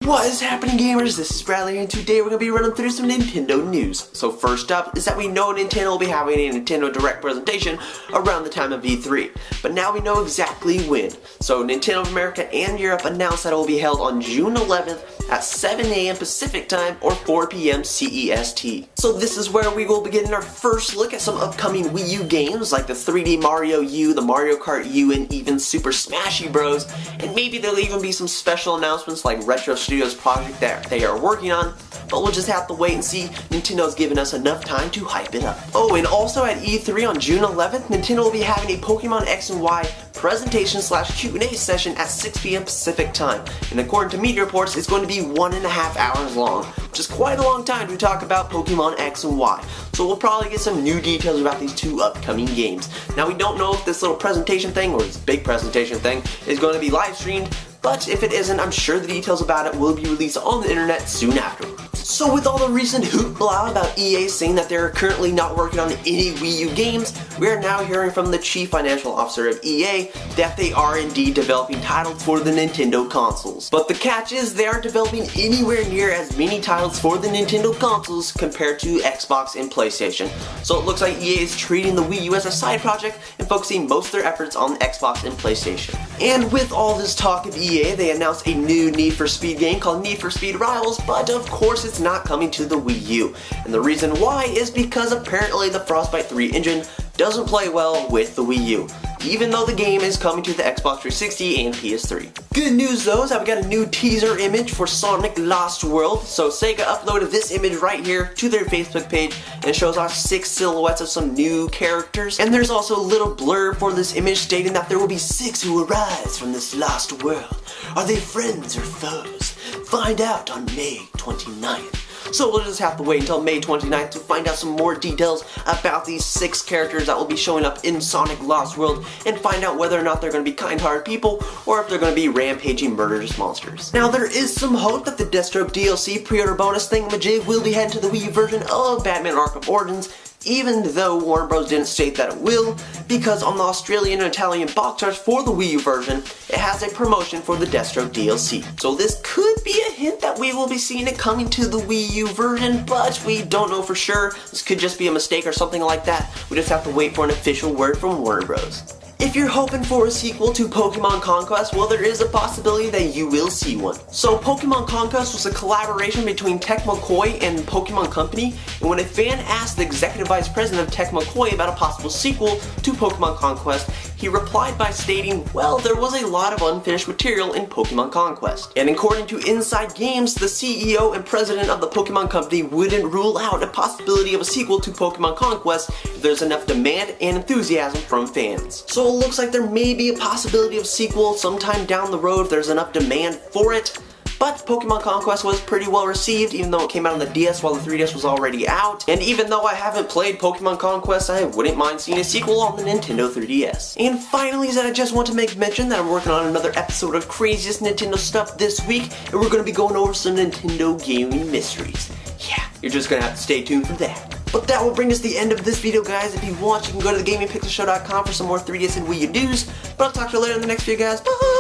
What is happening, gamers? This is Bradley, and today we're going to be running through some Nintendo news. So first up is that we know Nintendo will be having a Nintendo Direct presentation around the time of E3, but now we know exactly when. So Nintendo of America and Europe announced that it will be held on June 11th at 7 a.m. Pacific Time or 4 p.m. CEST. So this is where we will be getting our first look at some upcoming Wii U games like the 3D Mario U, the Mario Kart U, and even Super Smashy Bros. And maybe there'll even be some special announcements like Retro Studios project that they are working on, but we'll just have to wait and see. Nintendo's given us enough time to hype it up. Oh, and also at E3 on June 11th, Nintendo will be having a Pokemon X and Y presentation / Q&A session at 6 p.m. Pacific Time. And according to media reports, it's going to be 1.5 hours long, which is quite a long time to talk about Pokemon X and Y. So we'll probably get some new details about these two upcoming games. Now we don't know if this little presentation thing, or this big presentation thing, is going to be live streamed, but if it isn't, I'm sure the details about it will be released on the internet soon afterwards. So with all the recent hoopla about EA saying that they're currently not working on any Wii U games, we are now hearing from the chief financial officer of EA that they are indeed developing titles for the Nintendo consoles. But the catch is they aren't developing anywhere near as many titles for the Nintendo consoles compared to Xbox and PlayStation. So it looks like EA is treating the Wii U as a side project and focusing most of their efforts on Xbox and PlayStation. And with all this talk of EA, they announced a new Need for Speed game called Need for Speed Rivals, but of course it's not coming to the Wii U. And the reason why is because apparently the Frostbite 3 engine doesn't play well with the Wii U, even though the game is coming to the Xbox 360 and PS3. Good news though is that we got a new teaser image for Sonic Lost World. So Sega uploaded this image right here to their Facebook page, and it shows off 6 silhouettes of some new characters. And there's also a little blurb for this image stating that there will be 6 who arise from this lost world. Are they friends or foes? Find out on May 29th. So we'll just have to wait until May 29th to find out some more details about these 6 characters that will be showing up in Sonic Lost World, and find out whether or not they're going to be kind-hearted people or if they're going to be rampaging murderous monsters. Now there is some hope that the Deathstroke DLC pre-order bonus thingamajig will be heading to the Wii U version of Batman Arkham Origins, even though Warner Bros. Didn't state that it will, because on the Australian and Italian box arts for the Wii U version, it has a promotion for the Deathstroke DLC. So this could be a hint that we will be seeing it coming to the Wii U version, but we don't know for sure. This could just be a mistake or something like that. We just have to wait for an official word from Warner Bros. If you're hoping for a sequel to Pokemon Conquest, well, there is a possibility that you will see one. So Pokemon Conquest was a collaboration between Tecmo Koei and Pokemon Company, and when a fan asked the executive vice president of Tecmo Koei about a possible sequel to Pokemon Conquest, he replied by stating, well, there was a lot of unfinished material in Pokemon Conquest. And according to Inside Games, the CEO and president of the Pokemon Company wouldn't rule out a possibility of a sequel to Pokemon Conquest if there's enough demand and enthusiasm from fans. So it looks like there may be a possibility of sequel sometime down the road if there's enough demand for it. But Pokemon Conquest was pretty well received, even though it came out on the DS while the 3DS was already out. And even though I haven't played Pokemon Conquest, I wouldn't mind seeing a sequel on the Nintendo 3DS. And finally, I just want to make mention that I'm working on another episode of Craziest Nintendo Stuff this week, and we're going to be going over some Nintendo gaming mysteries. Yeah, you're just going to have to stay tuned for that. But that will bring us to the end of this video, guys. If you want, you can go to thegamingpixelshow.com for some more 3DS and Wii U news. But I'll talk to you later in the next video, guys. Bye!